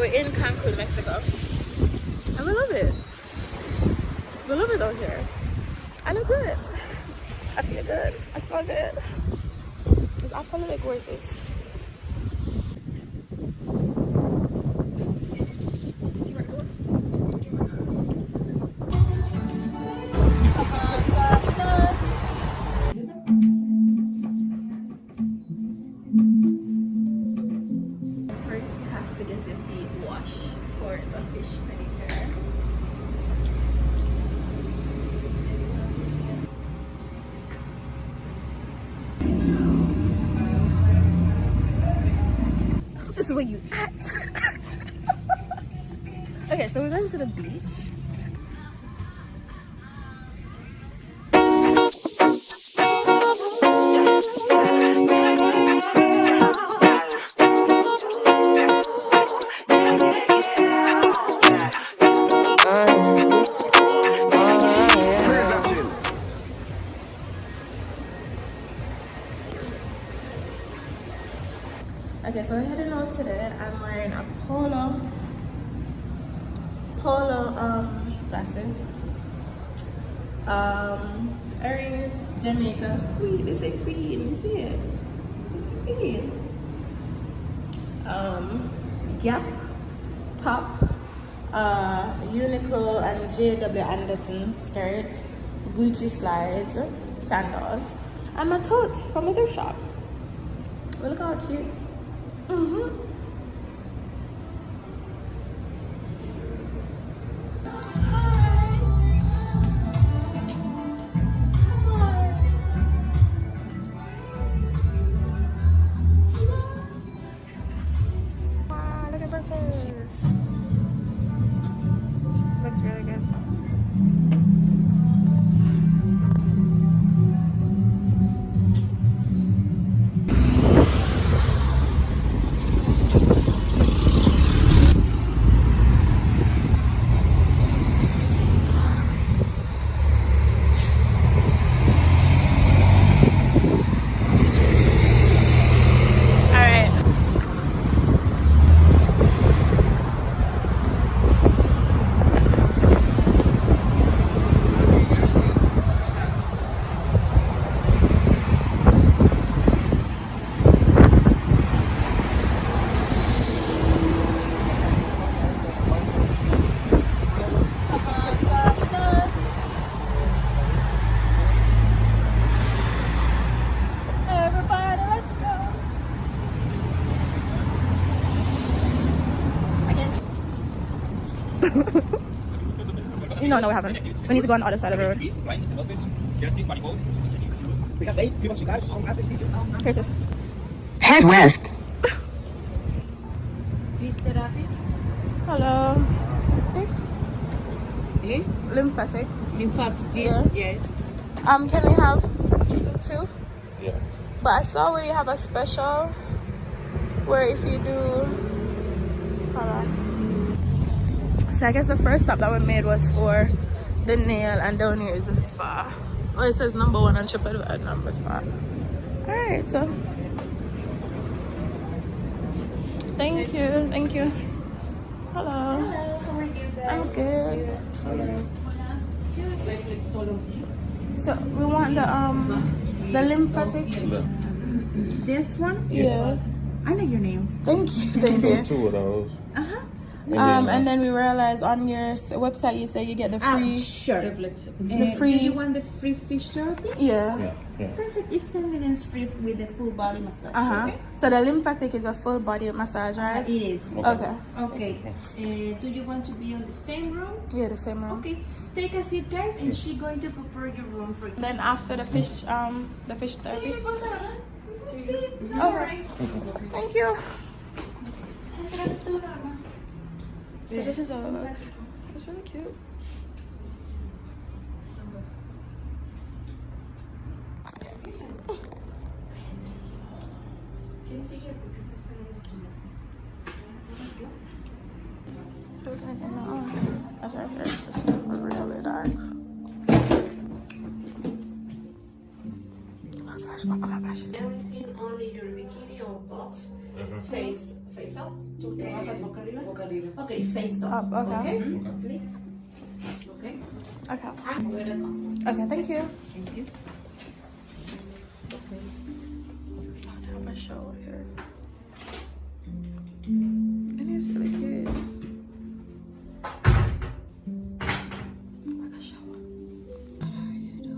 we're in Cancun, Mexico. And we love it. We love it out here. I look good. I feel good. I smell good. It's absolutely gorgeous. First, you have to get your feet washed for the fish pedicure. This is where you act. Okay, so we're going to the beach. Okay, so we're heading out today. I'm wearing a polo glasses, earrings, Jamaica queen. They say queen. You see it? It's queen. Gap top, Uniqlo and JW Anderson skirt, Gucci slides, sandals, and my tote from the thrift shop. Look how cute. Wow, look at breakfast. Looks really good. No, we haven't. We need to go on the other side of the road. Here's this. Head west. Hello. Eh? Lymphatic. Lymphatic, Yeah. yes. Can we have two? Yeah. But I saw where you have a special where if you do, hold on. So I guess the first stop that we made was for the nail, and down here is the spa. Oh, it says number 1 on TripAdvisor number spa. Alright, so thank you. Hello. Hello, how are you guys? I'm good. Hello. So we want the lymphatic. This one? Yeah. I know your names. Thank you. Two of those. Uh-huh. And then we realized on your website you say you get the free. Sure. The free. Do you want the free fish therapy? Yeah. Perfect. It's 10 minutes free with the full body massage. Okay? So the lymphatic is a full body massage, right? It is. Okay. Okay. Do you want to be on the same room? Yeah, the same room. Okay. Take a seat, guys, and she's going to prepare your room for you. Then after the fish therapy. All right. Thank you. So this is how it looks. It's really cute. So it's like, that's right there. This is really dark. Oh my gosh. Everything only your bikini or box face face up. Tú trabajas boca arriba. Boca arriba. Okay, face up. Up, okay. Please. Okay. Okay. And we're gonna come. Okay, thank you. Thank you. I have a shower here. And it's really cute. Like a shower. How are you doing?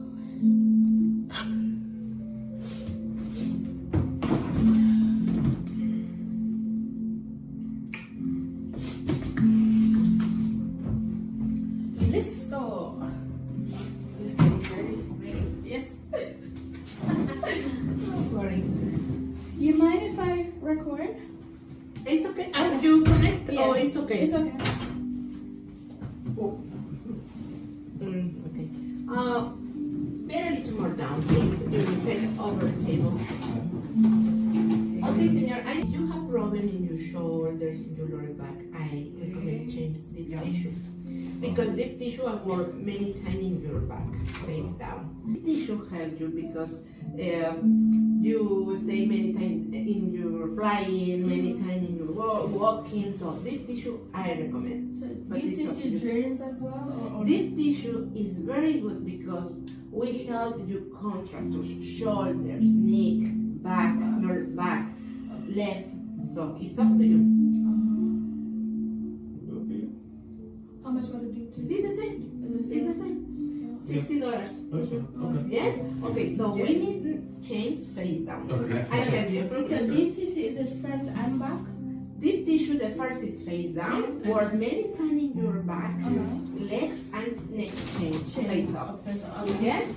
Let's go. Let's get ready. Yes. Sorry. You mind if I record? It's okay. Are you connect? Yeah. Oh, it's okay. It's okay. Okay. Bear a little more down, please. You will head over the table. Okay, senor. You have problem in your shoulders, in your lower back. I recommend change deep tissue. Because deep tissue I work many times in your back, face down. Deep tissue help you because you stay many times in your flying, many times in your walking. So deep tissue I recommend. So But deep it's up to tissue you. drains as well? Or Deep tissue is very good because we help you contract your shoulders, neck, back, your back, left. So it's up to you. How much for the deep tissue? It's the same. Is it It's the same. $60. That's fine. Okay. Yes? Okay, so we need to change face down. Okay. I tell you. So deep tissue, is it front and back? Deep tissue, the first is face down, work many times in your back, legs and neck change, face up. Face up. Okay. Yes?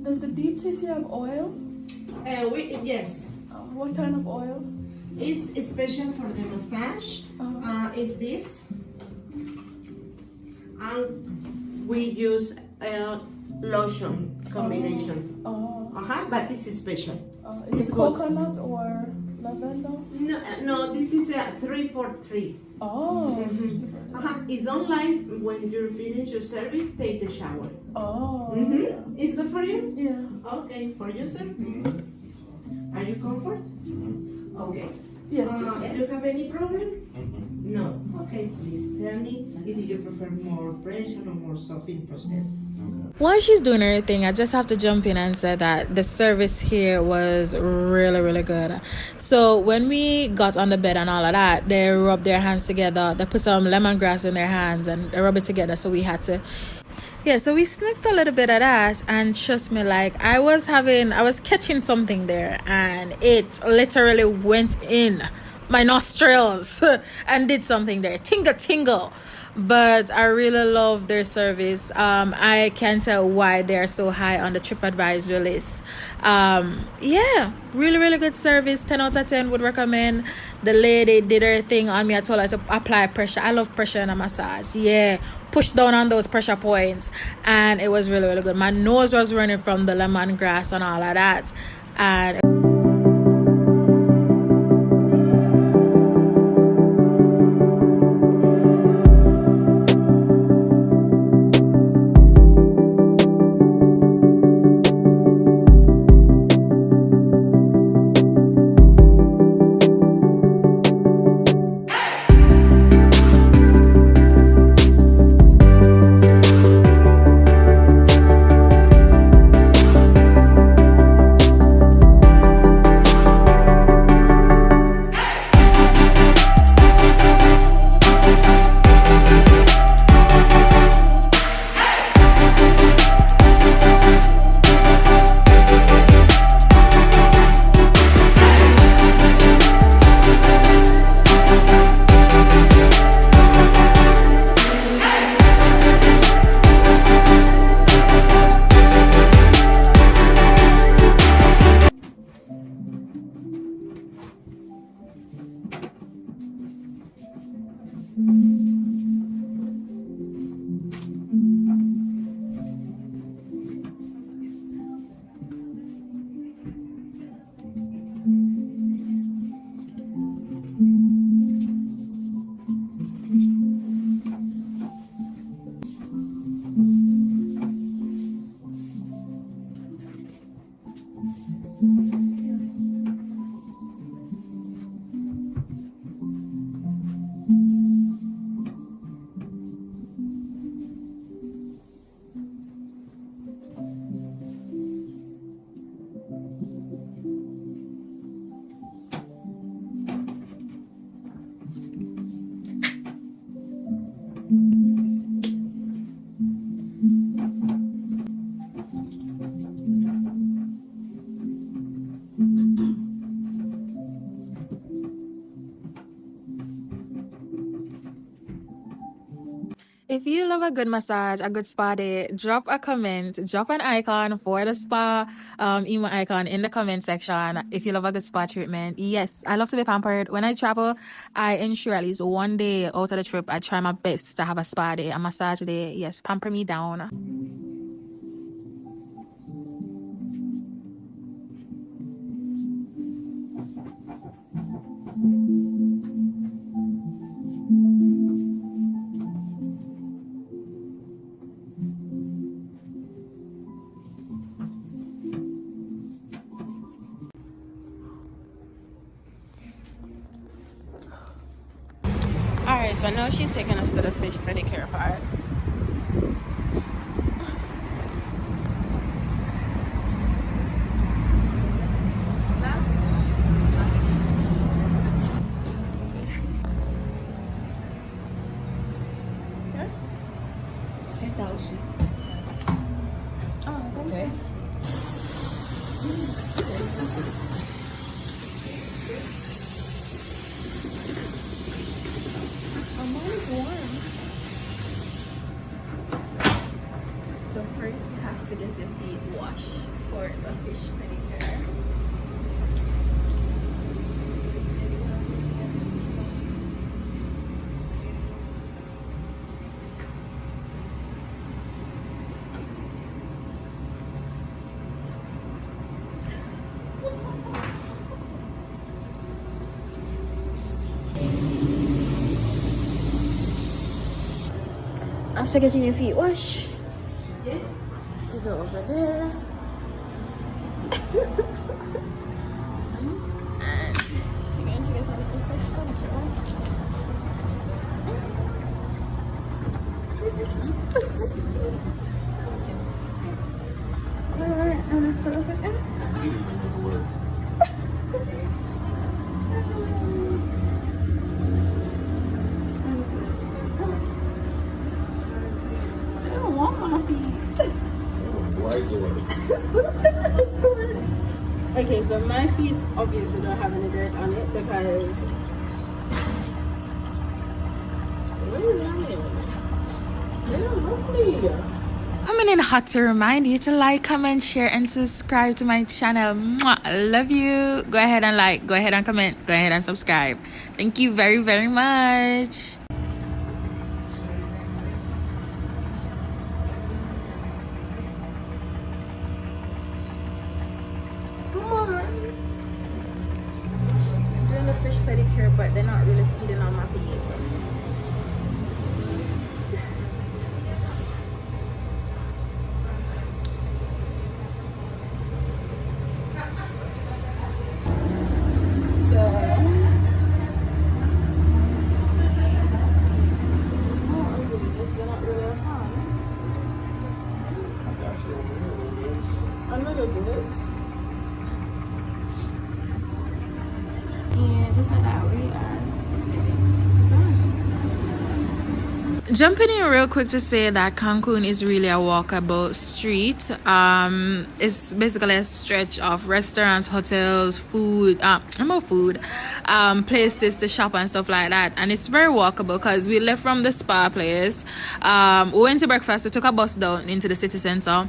Does the deep tissue have oil? Yes. What kind of oil? It's special for the massage. Is this. And we use lotion combination. But this is special. Is It's it good. coconut or lavender? No, this is a 3-for-3. Oh. It's don't like when you finish your service, take the shower. Oh. It's good for you? Yeah. Okay, for you, sir? Are you comfort? Okay. Yes. Do yes, you have any problem? No. Okay, please tell me, do you prefer more pressure or more softening process? While she's doing her thing, I just have to jump in and say that the service here was really, really good. So when we got on the bed and all of that, they rubbed their hands together. They put some lemongrass in their hands and they rub it together. So we had to, so we sniffed a little bit of that. And trust me, like I was catching something there and it literally went in my nostrils and did something there. Tingle. But I really love their service. I can't tell why they're so high on the TripAdvisor list. Really, really good service. 10 out of 10 would recommend. The lady did her thing on me. I told her to apply pressure. I love pressure in a massage. Push down on those pressure points. And it was really, really good. My nose was running from the lemongrass and all of that. And If you love a good massage, a good spa day, drop a comment, drop an icon for the spa emo icon in the comment section. If you love a good spa treatment, yes, I love to be pampered. When I travel, I ensure at least one day out of the trip, I try my best to have a spa day, a massage day. Yes, pamper me down. Alright, so now she's taking us to the fish pedicure part. Check out she. Oh, thank you. So first you have to get your feet washed for the fish pedicure. After getting your feet washed, yes, you go over there. And you're going to get some fresh pedicure. Jesus. Alright, and let's put over there. Okay, so my feet obviously don't have any dirt on it because what is on it? They're lovely. Coming in hot to remind you to like, comment, share, and subscribe to my channel. Mwah, I love you. Go ahead and like, go ahead and comment, go ahead and subscribe. Thank you very, very much. Doing the fish pedicure, but they're not really feeding on my feet. So it's not really, they're not really fun. A little bit. Yeah, just like that we are done. Jumping in real quick to say that Cancun is really a walkable street. It's basically a stretch of restaurants, hotels, places to shop and stuff like that, and it's very walkable because we left from the spa place. We went to breakfast. We took a bus down into the city center.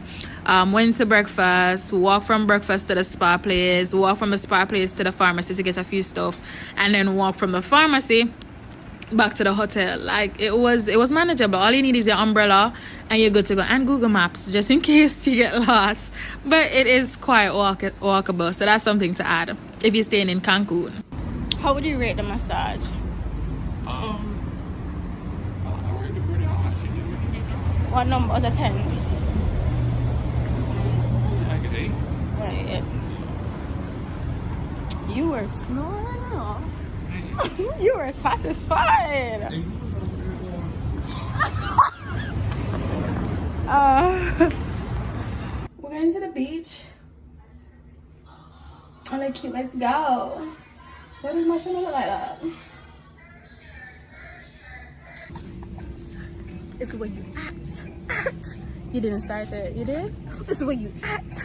Went to breakfast, walked from breakfast to the spa place, walked from the spa place to the pharmacy to get a few stuff, and then walked from the pharmacy back to the hotel. Like it was manageable. All you need is your umbrella and you're good to go, and Google Maps just in case you get lost. But it is quite walkable, so that's something to add if you're staying in Cancun. How would you rate the massage? I rated it pretty high. She did a really good job. What number was a 10? Like an 8. Right. You were snoring off. You were satisfied. Hey, you was over there going. We're going to the beach. I'm like, cute, let's go. Why does my channel look like that? It's the way you act. You didn't start it, you did? It's the way you act.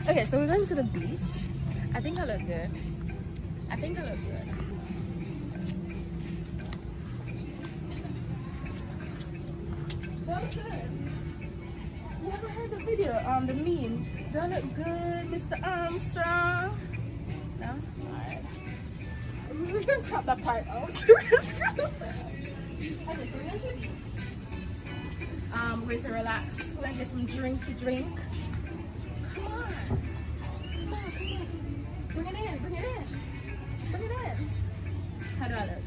Okay, so we're going to the beach. I think I look good. You ever heard the video, the meme? Don't look good, Mr. Armstrong. No? Alright. We're gonna cut that part out. Okay, so we're going to the beach. We're going to relax. We're going to get some drink. Come on. Come on. Bring it in. Bring it in. How do I look?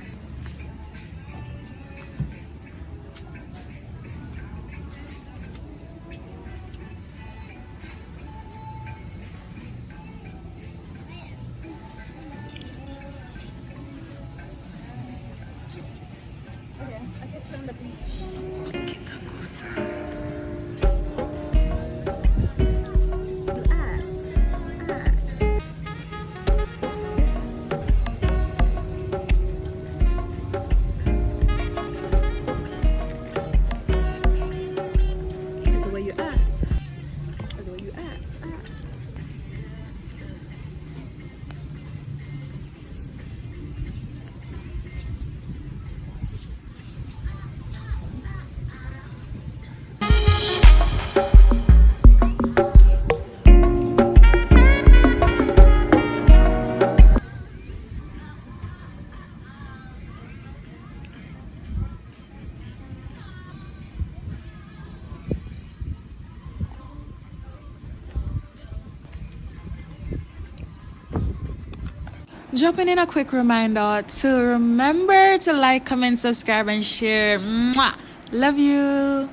Okay, I'll catch you on the beach. Dropping in a quick reminder to remember to like, comment, subscribe, and share. Mwah! Love you.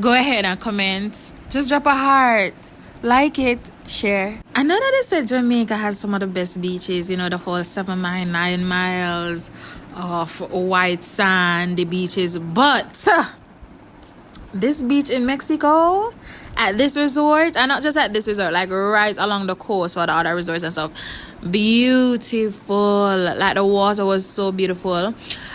Go ahead and comment. Just drop a heart. Like it. Share. I know that they said Jamaica has some of the best beaches. You know, the whole 7 miles, 9 miles of white sand, the beaches. But this beach in Mexico, at this resort, and not just at this resort, like right along the coast for the other resorts and stuff, beautiful. Like the water was so beautiful.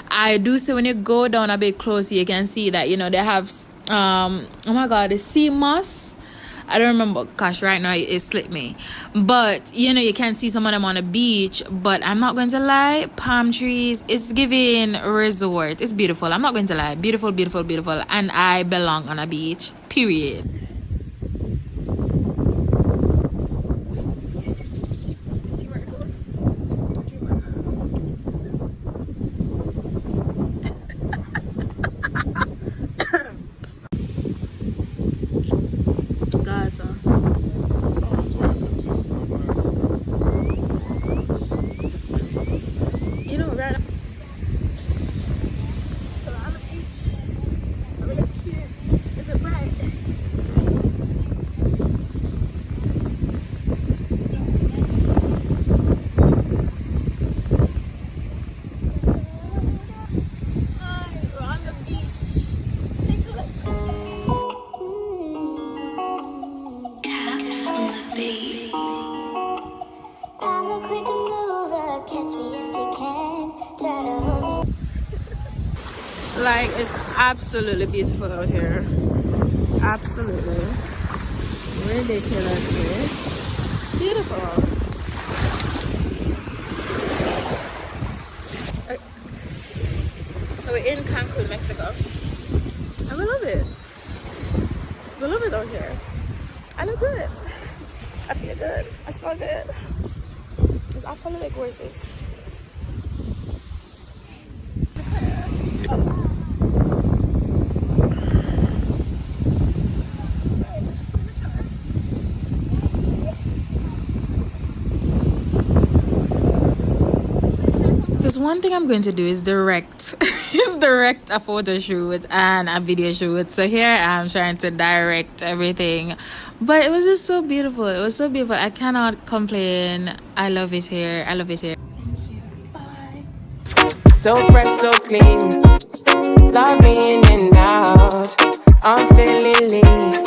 I do see when you go down a bit closer, you can see that, you know, they have oh my god, the sea moss. I don't remember, gosh, right now it slipped me, but you know, you can see some of them on the beach. But I'm not going to lie, palm trees, it's giving resort. It's beautiful. I'm not going to lie, beautiful, and I belong on a beach, period. You know, right? So on the beach, I'm gonna see it. Is it bright? We're on the beach. Take a look. Caps on the beat. I'm a quick mover, catch me if you can. Try to hold me. Like, it's absolutely beautiful out here. Absolutely. Ridiculously beautiful. So we're in Cancun, Mexico. And we love it. We love it out here. I look good. I feel good. I smell good. It's absolutely gorgeous. Because one thing I'm going to do is direct a photo shoot and a video shoot. So here I'm trying to direct everything. But it was just so beautiful. It was so beautiful. I cannot complain. I love it here. I love it here. Bye. So fresh, so clean, love in and out. I'm feeling lean.